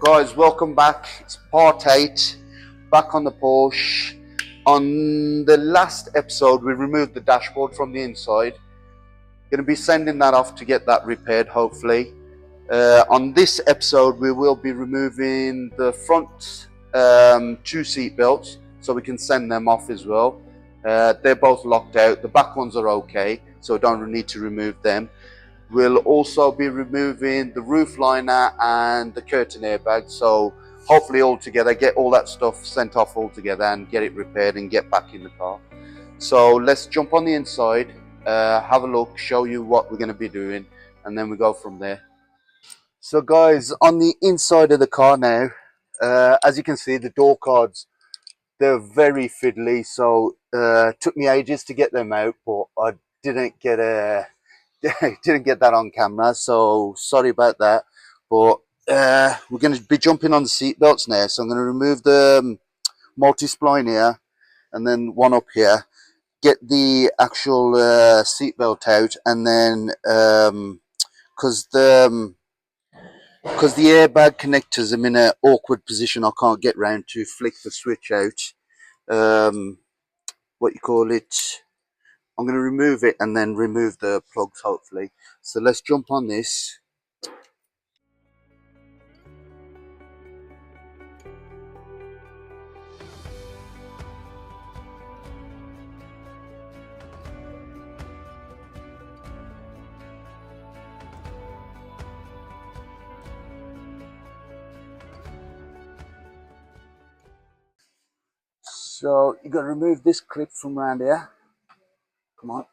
Guys, welcome back. It's part 8, back on the Porsche. On the last episode, we removed the dashboard from the inside. Going to be sending that off to get that repaired, hopefully. On this episode, we will be removing the front 2 seat belts, so we can send them off as well. They're both locked out. The back ones are okay, so don't need to remove them. We'll also be removing the roof liner and the curtain airbag, so hopefully all together get all that stuff sent off all together and get it repaired and get back in the car. So let's jump on the inside, have a look, show you what we're going to be doing, and then we go from there. So guys, on the inside of the car now, as you can see, the door cards, they're very fiddly, so it took me ages to get them out, but I didn't get that on camera, so sorry about that. But we're going to be jumping on the seat belts now, so I'm going to remove the multi-spline here and then one up here, get the actual seat belt out, and then because the airbag connectors are in an awkward position, I can't get round to flick the switch out. What you call it, I'm going to remove it and then remove the plugs, hopefully. So let's jump on this. So you got to remove this clip from around here. Come on.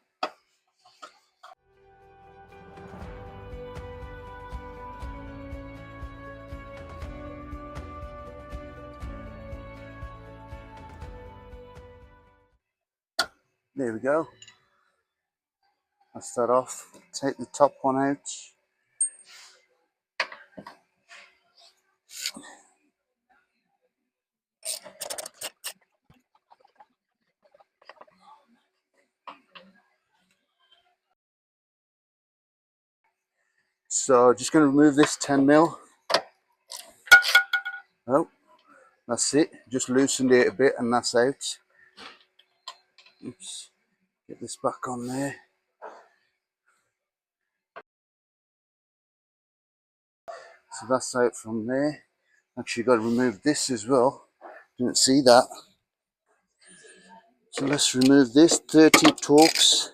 There we go. That's that off. Take the top one out. So just going to remove this 10mm. Oh, that's it. Just loosened it a bit and that's out. Oops. Get this back on there. So that's out from there. Actually got to remove this as well. Didn't see that. So let's remove this 30 Torx.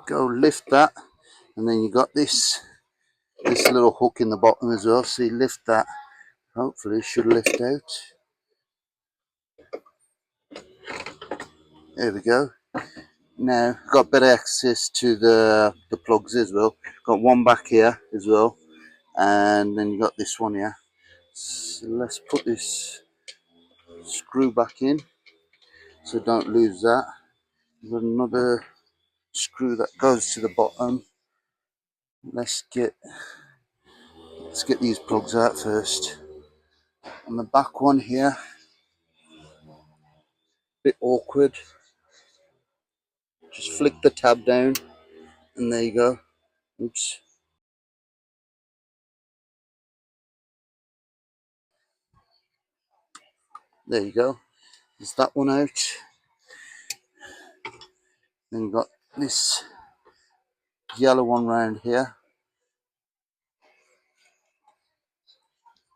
Go lift that, and then you got this little hook in the bottom as well. So you lift that. Hopefully it should lift out. There we go. Now got better access to the plugs as well. Got one back here as well, and then you got this one here. So let's put this screw back in so don't lose that. We've got another screw that goes to the bottom. Let's get these plugs out first. On the back one here, bit awkward. Just flick the tab down, and there you go. Oops. There you go. There's that one out. Then you've got this yellow one round here.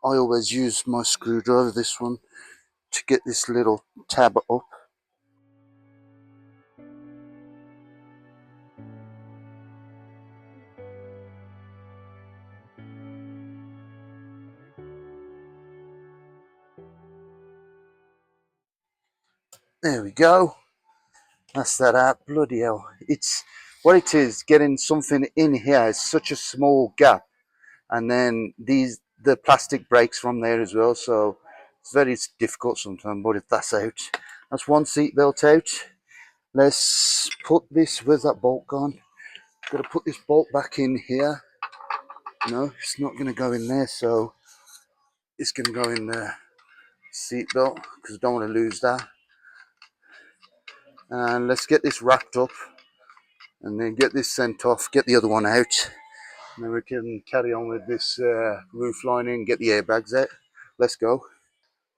I always use my screwdriver, this one, to get this little tab up. There we go. That's that out. Bloody hell. It's what it is, getting something in here is such a small gap. And then the plastic breaks from there as well, so it's very difficult sometimes. But if that's out, that's one seat belt out. Let's put this, where's that bolt gone? Got to put this bolt back in here. No, it's not going to go in there, so it's going to go in the seat belt because I don't want to lose that. And let's get this wrapped up and then get this sent off, get the other one out. And then we can carry on with this roof lining, get the airbags out. Let's go.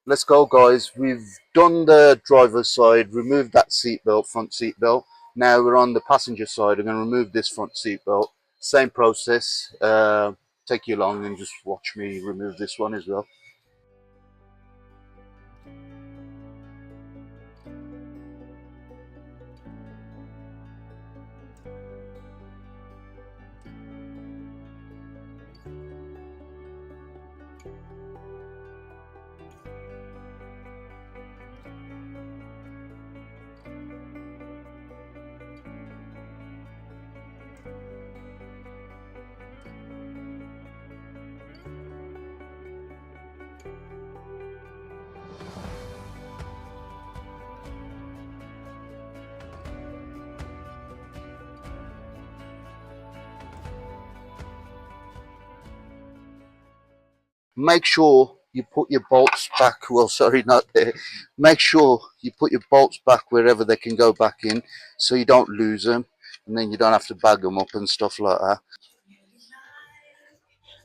Let's go, guys. We've done the driver's side, removed that seat belt, front seat belt. Now we're on the passenger side. I'm going to remove this front seat belt. Same process. Take you along and just watch me remove this one as well. Make sure you put your bolts back. Well, sorry, not there. Make sure you put your bolts back wherever they can go back in, so you don't lose them, and then you don't have to bag them up and stuff like that.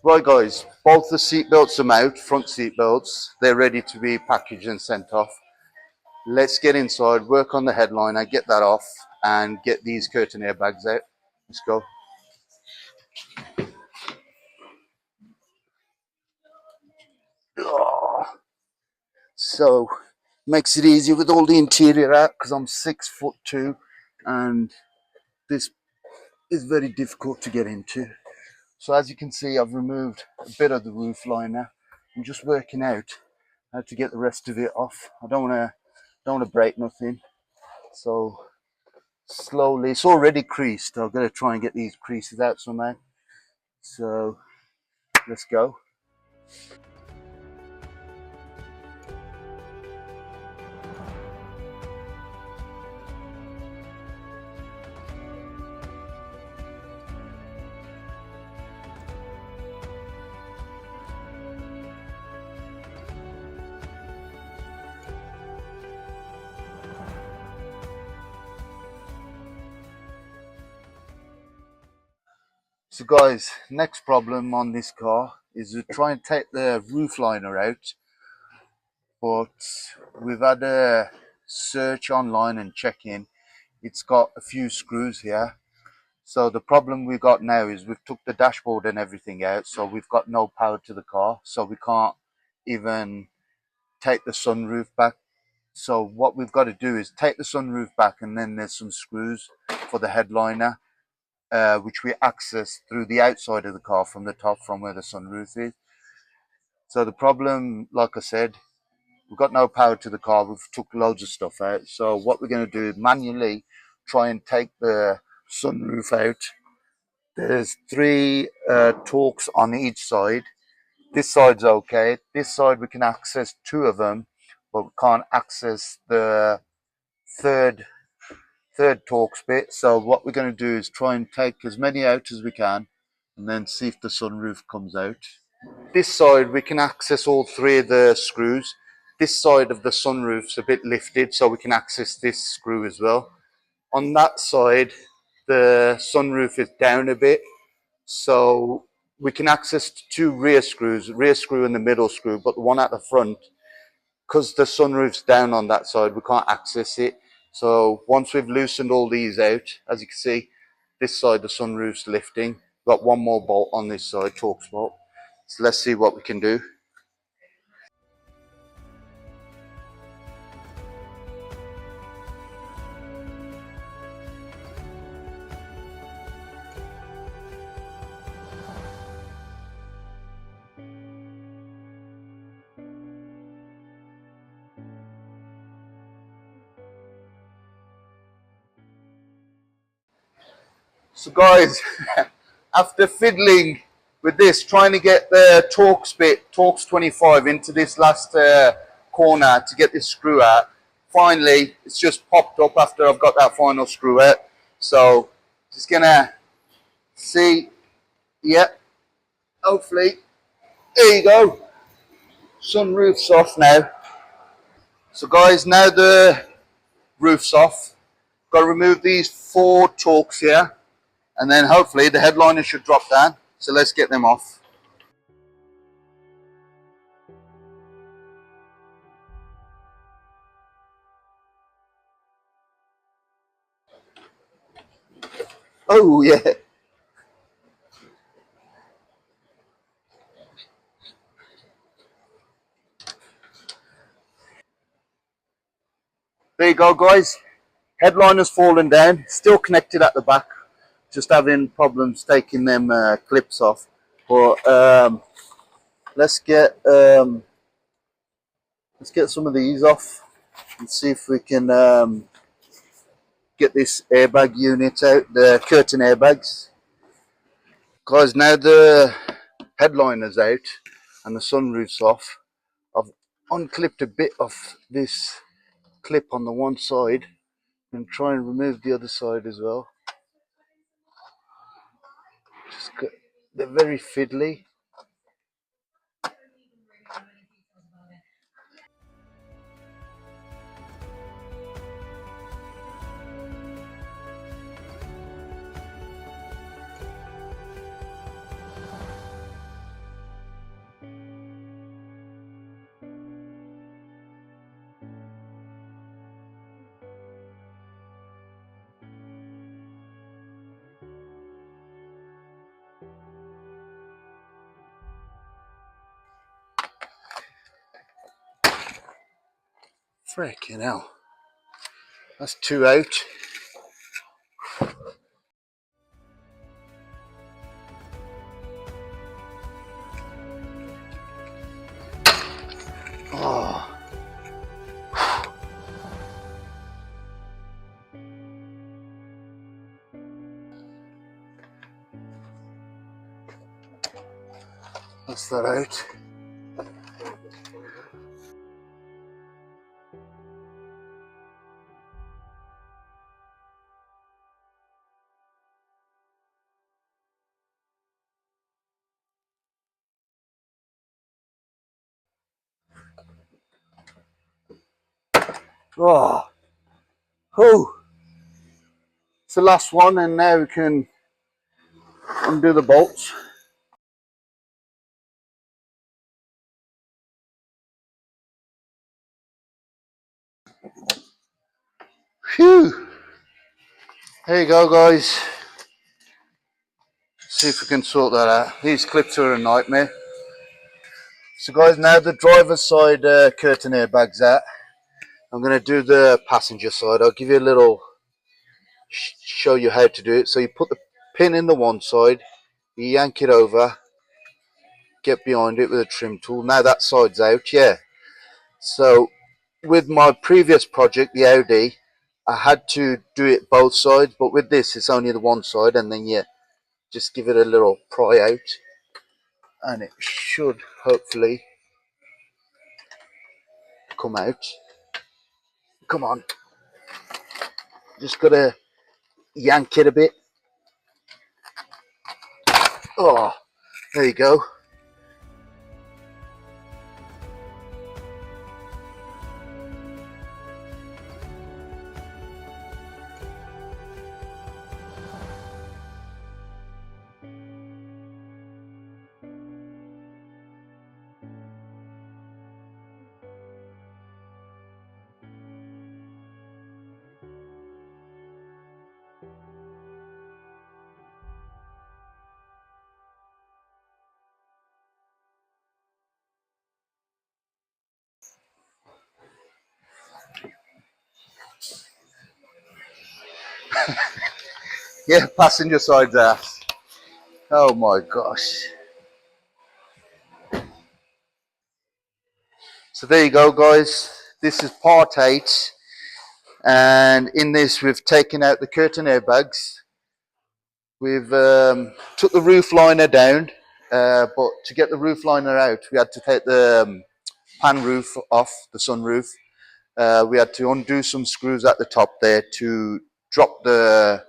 Right, guys, both the seat belts are out, front seat belts. They're ready to be packaged and sent off. Let's get inside, work on the headliner, get that off, and get these curtain airbags out. Let's go. Oh, so makes it easy with all the interior out because I'm 6'2", and this is very difficult to get into. So as you can see, I've removed a bit of the roof liner. I'm just working out how to get the rest of it off. I don't want to break nothing. So slowly, it's already creased. I've got to try and get these creases out somehow. So let's go. So guys, next problem on this car is to try and take the roof liner out, but we've had a search online and check in. It's got a few screws here. So the problem we've got now is we've took the dashboard and everything out, so we've got no power to the car, so we can't even take the sunroof back. So what we've got to do is take the sunroof back, and then there's some screws for the headliner, which we access through the outside of the car from the top, from where the sunroof is. So the problem, like I said, we've got no power to the car. We've took loads of stuff out. So what we're going to do is manually try and take the sunroof out. There's three torques on each side. This side's okay. This side we can access two of them, but we can't access the third Torx bit. So what we're going to do is try and take as many out as we can, and then see if the sunroof comes out. This side we can access all three of the screws. This side of the sunroof's a bit lifted, so we can access this screw as well. On that side, the sunroof is down a bit, so we can access two rear screws, rear screw and the middle screw, but the one at the front, because the sunroof's down on that side, we can't access it. So once we've loosened all these out, as you can see, this side the sunroof's lifting. Got one more bolt on this side, Torx bolt. So let's see what we can do. So guys, after fiddling with this, trying to get the Torx bit, Torx 25 into this last corner to get this screw out, finally it's just popped up after I've got that final screw out. So just gonna see, yep, hopefully, there you go, sunroof's off now. So guys, now the roof's off, Got to remove these 4 torques here, and then hopefully the headliner should drop down. So let's get them off. Oh yeah. There you go, guys. Headliner's fallen down. Still connected at the back. Just having problems taking them clips off. But let's get some of these off and see if we can get this airbag unit out, the curtain airbags. Guys, now the headliner's out and the sunroof's off, I've unclipped a bit of this clip on the one side and try and remove the other side as well. They're very fiddly. Frickin' hell. That's 2 out. Oh. That's that out. Oh. Oh. It's the last one, and now we can undo the bolts. Phew. There you go, guys. See if we can sort that out. These clips are a nightmare. So guys, now the driver's side curtain airbag's out. I'm going to do the passenger side. I'll give you a little show you how to do it. So you put the pin in the one side, you yank it over, get behind it with a trim tool. Now that side's out, yeah. So with my previous project, the Audi, I had to do it both sides, but with this it's only the one side, and then you just give it a little pry out and it should hopefully come out. Come on, just gotta yank it a bit. Oh, there you go. Yeah, passenger side's out. Oh my gosh. So there you go, guys. This is part 8, and in this we've taken out the curtain airbags. We've took the roof liner down, but to get the roof liner out, we had to take the pan roof off, the sunroof. We had to undo some screws at the top there to drop the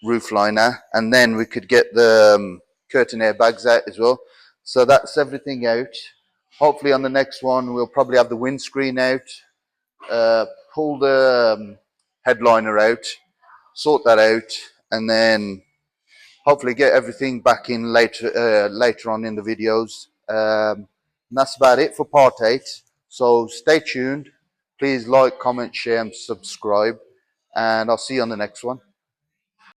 roof liner, and then we could get the curtain airbags out as well. So that's everything out. Hopefully on the next one we'll probably have the windscreen out, pull the headliner out, sort that out, and then hopefully get everything back in later on in the videos. And that's about it for part 8. So stay tuned. Please like, comment, share, and subscribe. And I'll see you on the next one.